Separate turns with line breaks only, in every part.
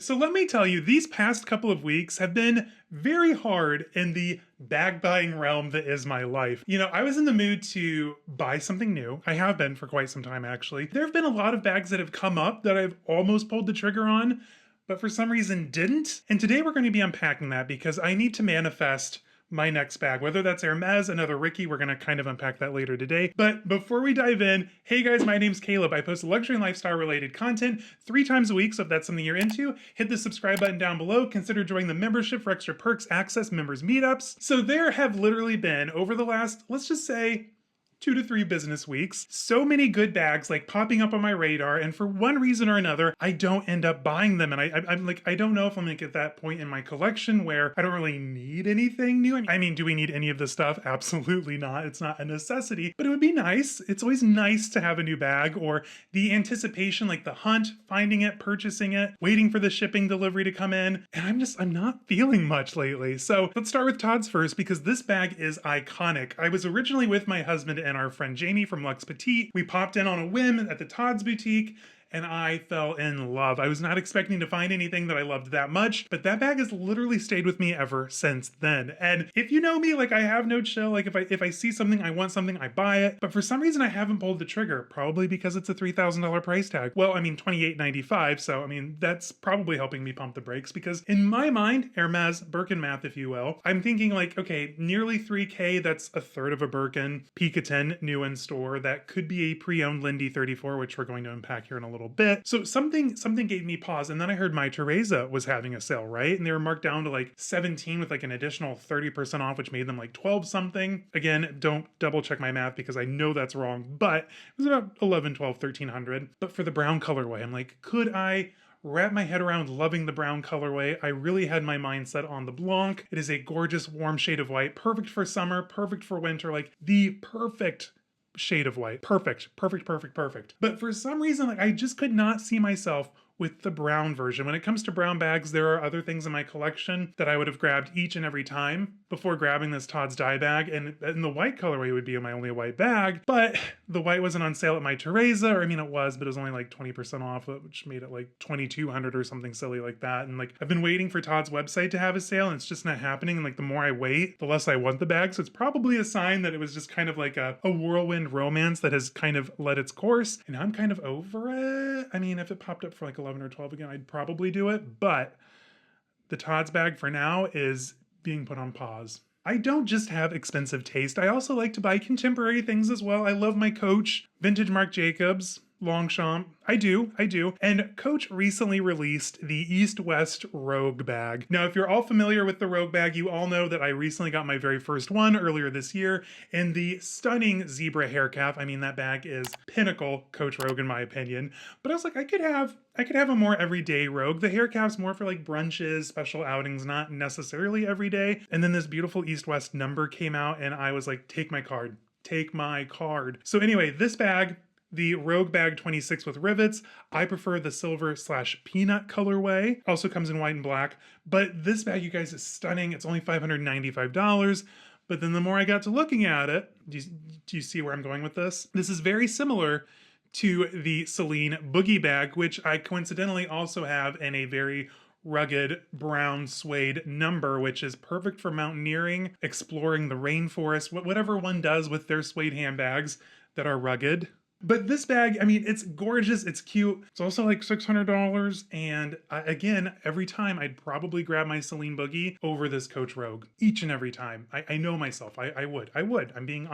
So let me tell you, these past couple of weeks have been very hard in the bag buying realm that is my life. You know, I was in the mood to buy something new. I have been for quite some time, actually. There have been a lot of bags that have come up that I've almost pulled the trigger on, but for some reason didn't. And today we're going to be unpacking that because I need to manifest my next bag, whether that's Hermes, another Ricky. We're going to kind of unpack that later today. But before we dive in, hey guys, my name's Caleb. I post luxury and lifestyle related content 3 times a week. So if that's something you're into, hit the subscribe button down below. Consider joining the membership for extra perks, access, members meetups. So there have literally been, over the last, let's just say, 2 to 3 business weeks, so many good bags like popping up on my radar, and for one reason or another, I don't end up buying them. And I'm like, I don't know if I'm gonna get that point in my collection where I don't really need anything new. I mean, do we need any of this stuff? Absolutely not. It's not a necessity, but it would be nice. It's always nice to have a new bag, or the anticipation, like the hunt, finding it, purchasing it, waiting for the shipping delivery to come in. And I'm not feeling much lately. So let's start with Todd's first, because this bag is iconic. I was originally with my husband and our friend Jamie from Luxe Petite. We popped in on a whim at the Todd's boutique and I fell in love. I was not expecting to find anything that I loved that much, but that bag has literally stayed with me ever since then. And if you know me, like, I have no chill. Like, if I see something, I want something, I buy it. But for some reason, I haven't pulled the trigger, probably because it's a $3,000 price tag. Well, I mean, $28.95. So, I mean, that's probably helping me pump the brakes, because in my mind, Hermes, Birkin math, if you will, I'm thinking like, okay, nearly 3K, that's a third of a Birkin. Picotin, new in store. That could be a pre-owned Lindy 34, which we're going to unpack here in a little bit. So something gave me pause, and then I heard my Teresa was having a sale, right? And they were marked down to like 17 with like an additional 30% off, which made them like 12 something. Again, don't double check my math because I know that's wrong, but it was about 11, 12, 1300. But for the brown colorway, I'm like, could I wrap my head around loving the brown colorway? I really had my mind set on the Blanc. It is a gorgeous warm shade of white, perfect for summer, perfect for winter, like the perfect shade of white. Perfect. But for some reason, like, I just could not see myself with the brown version. When it comes to brown bags, there are other things in my collection that I would have grabbed each and every time before grabbing this Todd's dye bag, and the white colorway would be my only white bag, but the white wasn't on sale at my Teresa, or I mean it was, but it was only like 20% off, which made it like 2,200 or something silly like that. And like, I've been waiting for Todd's website to have a sale, and it's just not happening. And like, the more I wait, the less I want the bag. So it's probably a sign that it was just kind of like a whirlwind romance that has kind of let its course, and I'm kind of over it. I mean, if it popped up for like 11 or 12 again, I'd probably do it, but the Todd's bag for now is being put on pause. I don't just have expensive taste. I also like to buy contemporary things as well. I love my Coach, vintage Marc Jacobs, Longchamp. I do. And Coach recently released the East-West Rogue bag. Now, if you're all familiar with the Rogue bag, you all know that I recently got my very first one earlier this year in the stunning zebra hair calf. I mean, that bag is pinnacle Coach Rogue in my opinion. But I was like, I could have a more everyday Rogue. The hair calf's more for like brunches, special outings, not necessarily every day. And then this beautiful East-West number came out, and I was like, take my card. Take my card. So anyway, this bag, the Rogue Bag 26 with rivets. I prefer the silver/peanut colorway. Also comes in white and black. But this bag, you guys, is stunning. It's only $595. But then the more I got to looking at it, do you see where I'm going with this? This is very similar to the Celine Boogie bag, which I coincidentally also have in a very rugged brown suede number, which is perfect for mountaineering, exploring the rainforest, whatever one does with their suede handbags that are rugged. But this bag, I mean, it's gorgeous, it's cute. It's also like $600, and again, every time I'd probably grab my Celine Boogie over this Coach Rogue. Each and every time. I know myself. I would. I'm being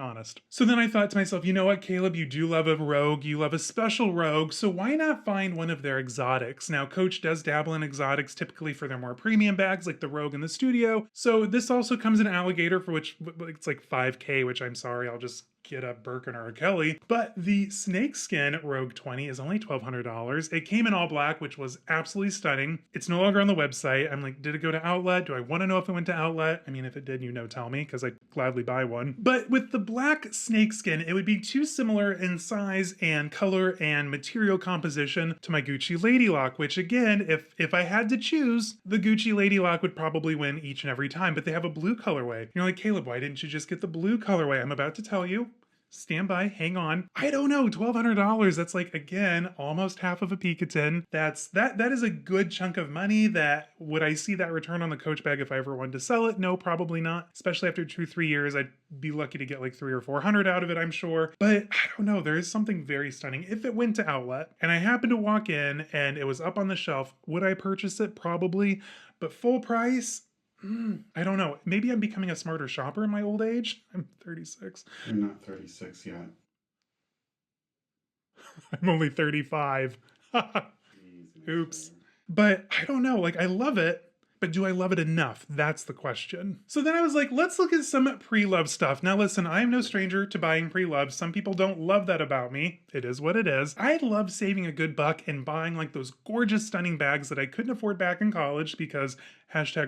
honest. So then I thought to myself, you know what, Caleb, you do love a Rogue, you love a special Rogue, so why not find one of their exotics? Now, Coach does dabble in exotics, typically for their more premium bags, like the Rogue in the Studio. So this also comes in alligator, for which it's like $5K, which I'm sorry, I'll just get a Birkin or a Kelly. But the snakeskin Rogue 20 is only $1,200. It came in all black, which was absolutely stunning. It's no longer on the website. I'm like, did it go to outlet? Do I want to know if it went to outlet? I mean, if it did, tell me, because I'd gladly buy one. But with the black snakeskin, it would be too similar in size and color and material composition to my Gucci Lady Lock, which again, if I had to choose, the Gucci Lady Lock would probably win each and every time. But they have a blue colorway. You're like, Caleb, why didn't you just get the blue colorway? I'm about to tell you. stand by, hang on. I don't know, $1,200. That's like, again, almost half of a Picatin. That is a good chunk of money. That would I see that return on the Coach bag if I ever wanted to sell it? No, probably not. Especially after 2-3 years, I'd be lucky to get like 300 or 400 out of it, I'm sure. But I don't know, there is something very stunning. If it went to outlet and I happened to walk in and it was up on the shelf, would I purchase it? Probably. But full price, I don't know. Maybe I'm becoming a smarter shopper in my old age. I'm 36.
You're not 36 yet.
I'm only 35. Oops. But I don't know. Like, I love it. But do I love it enough? That's the question. So then I was like, let's look at some pre-love stuff. Now listen, I am no stranger to buying pre-loved. Some people don't love that about me. It is what it is. I love saving a good buck and buying like those gorgeous, stunning bags that I couldn't afford back in college because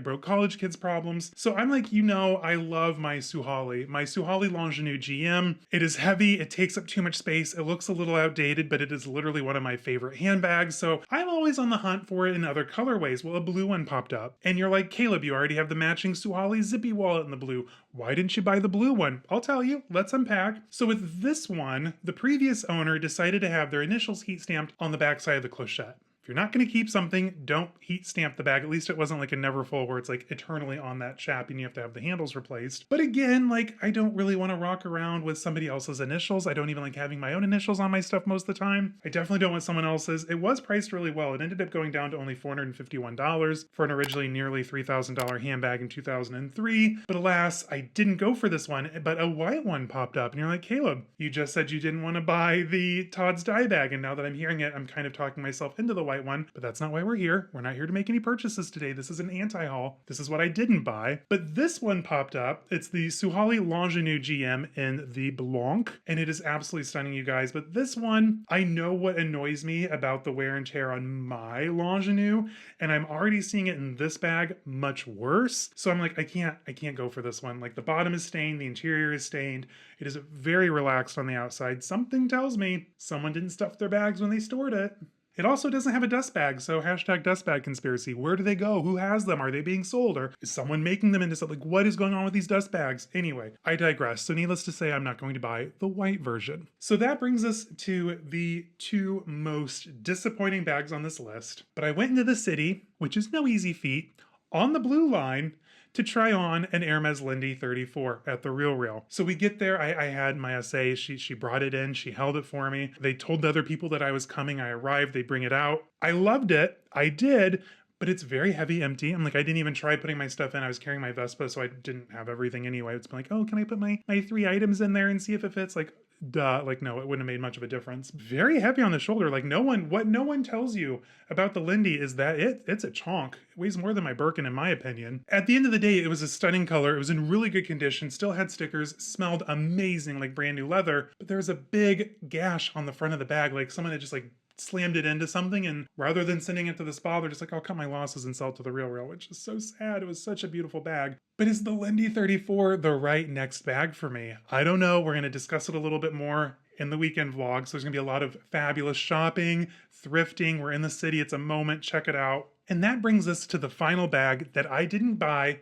#broke college kids problems. So I'm like, I love my Suhali Longines GM. It is heavy. It takes up too much space. It looks a little outdated, but it is literally one of my favorite handbags. So I'm always on the hunt for it in other colorways. Well, a blue one popped up. And you're like, Caleb, you already have the matching Suhali zippy wallet in the blue. Why didn't you buy the blue one? I'll tell you. Let's unpack. So with this one, the previous owner decided to have their initials heat stamped on the backside of the clochette. If you're not going to keep something, don't heat stamp the bag. At least it wasn't like a Neverfull where it's like eternally on that chap and you have to have the handles replaced. But again, like I don't really want to rock around with somebody else's initials. I don't even like having my own initials on my stuff most of the time. I definitely don't want someone else's. It was priced really well. It ended up going down to only $451 for an originally nearly $3,000 handbag in 2003. But alas, I didn't go for this one, but a white one popped up and you're like, Caleb, you just said you didn't want to buy the Todd's dye bag. And now that I'm hearing it, I'm kind of talking myself into the white one, but that's not why we're here. We're not here to make any purchases today. This is an anti-haul. This is what I didn't buy. But this one popped up. It's the Suhali Longines GM in the Blanc, and it is absolutely stunning, you guys. But this one, I know what annoys me about the wear and tear on my Longines, and I'm already seeing it in this bag much worse. So I'm like, I can't go for this one. Like the bottom is stained, the interior is stained. It is very relaxed on the outside. Something tells me someone didn't stuff their bags when they stored it. It also doesn't have a dust bag, so #dustbag conspiracy. Where do they go? Who has them? Are they being sold? Or is someone making them into something? Like, what is going on with these dust bags? Anyway, I digress. So needless to say, I'm not going to buy the white version. So that brings us to the two most disappointing bags on this list. But I went into the city, which is no easy feat, on the blue line, to try on an Hermes Lindy 34 at the Real. So we get there, I had my SA, she brought it in, she held it for me. They told the other people that I was coming, I arrived, they bring it out. I loved it, I did, but it's very heavy, empty. I'm like, I didn't even try putting my stuff in. I was carrying my Vespa, so I didn't have everything anyway. It's been like, oh, can I put my 3 items in there and see if it fits? Like, duh, like no, it wouldn't have made much of a difference. Very heavy on the shoulder. Like what no one tells you about the Lindy is that it's a chonk. It weighs more than my Birkin in my opinion. At the end of the day, it was a stunning color. It was in really good condition, still had stickers, smelled amazing like brand new leather, but there was a big gash on the front of the bag. Like someone had just like slammed it into something, and rather than sending it to the spa, they're just like, I'll cut my losses and sell it to the Real, which is so sad. It was such a beautiful bag. But is the Lindy 34 the right next bag for me? I don't know. We're going to discuss it a little bit more in the weekend vlog. So there's going to be a lot of fabulous shopping, thrifting. We're in the city. It's a moment. Check it out. And that brings us to the final bag that I didn't buy,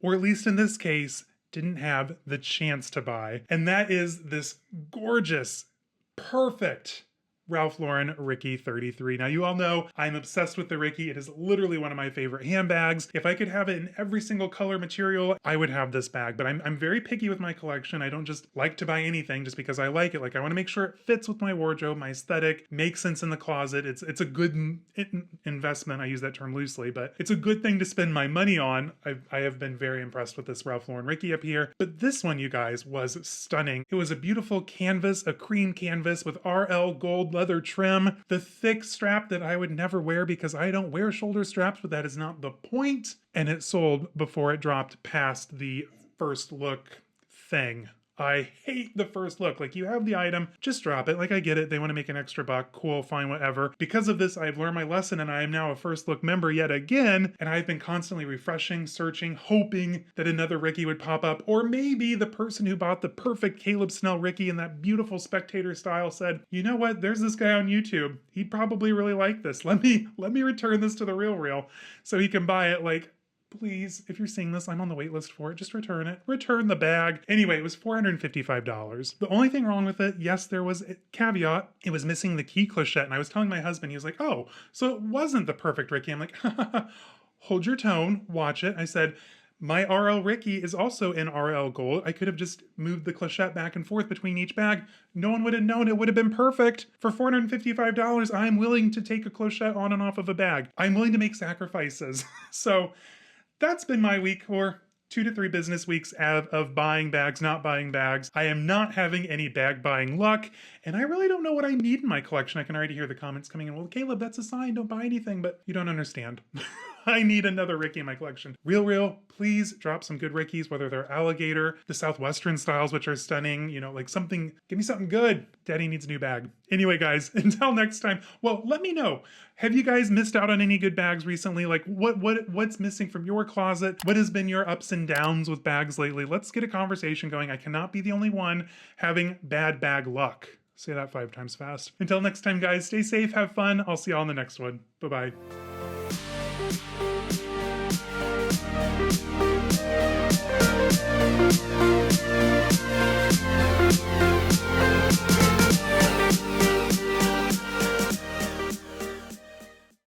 or at least in this case, didn't have the chance to buy. And that is this gorgeous, perfect Ralph Lauren Ricky 33. Now you all know I'm obsessed with the Ricky. It is literally one of my favorite handbags. If I could have it in every single color material, I would have this bag. But I'm very picky with my collection. I don't just like to buy anything just because I like it. Like I want to make sure it fits with my wardrobe, my aesthetic, makes sense in the closet. It's a good investment. I use that term loosely, but it's a good thing to spend my money on. I have been very impressed with this Ralph Lauren Ricky up here. But this one, you guys, was stunning. It was a beautiful canvas, a cream canvas with RL gold leather trim, the thick strap that I would never wear because I don't wear shoulder straps, but that is not the point. And it sold before it dropped past the first look thing. I hate the first look. Like you have the item, just drop it. Like I get it. They want to make an extra buck. Cool, fine, whatever. Because of this, I've learned my lesson and I am now a first look member yet again. And I've been constantly refreshing, searching, hoping that another Ricky would pop up. Or maybe the person who bought the perfect Caleb Snell Ricky in that beautiful spectator style said, you know what? There's this guy on YouTube. He'd probably really like this. Let me return this to the Real so he can buy it. Like, please, if you're seeing this, I'm on the wait list for it. Just return it. Return the bag. Anyway, it was $455. The only thing wrong with it, yes, there was a caveat. It was missing the key clochette. And I was telling my husband, he was like, oh, so it wasn't the perfect Ricky. I'm like, hold your tone, watch it. I said, my RL Ricky is also in RL gold. I could have just moved the clochette back and forth between each bag. No one would have known. It would have been perfect. For $455, I'm willing to take a clochette on and off of a bag. I'm willing to make sacrifices. So that's been my week, or 2 to 3 business weeks of buying bags, not buying bags. I am not having any bag buying luck, and I really don't know what I need in my collection. I can already hear the comments coming in. Well, Caleb, that's a sign. Don't buy anything, but you don't understand. I need another Ricky in my collection. Real, please drop some good Rickies, whether they're alligator, the Southwestern styles, which are stunning, you know, like something, give me something good. Daddy needs a new bag. Anyway, guys, until next time, well, let me know. Have you guys missed out on any good bags recently? Like what's missing from your closet? What has been your ups and downs with bags lately? Let's get a conversation going. I cannot be the only one having bad bag luck. Say that 5 times fast. Until next time, guys, stay safe, have fun. I'll see y'all in the next one. Bye-bye.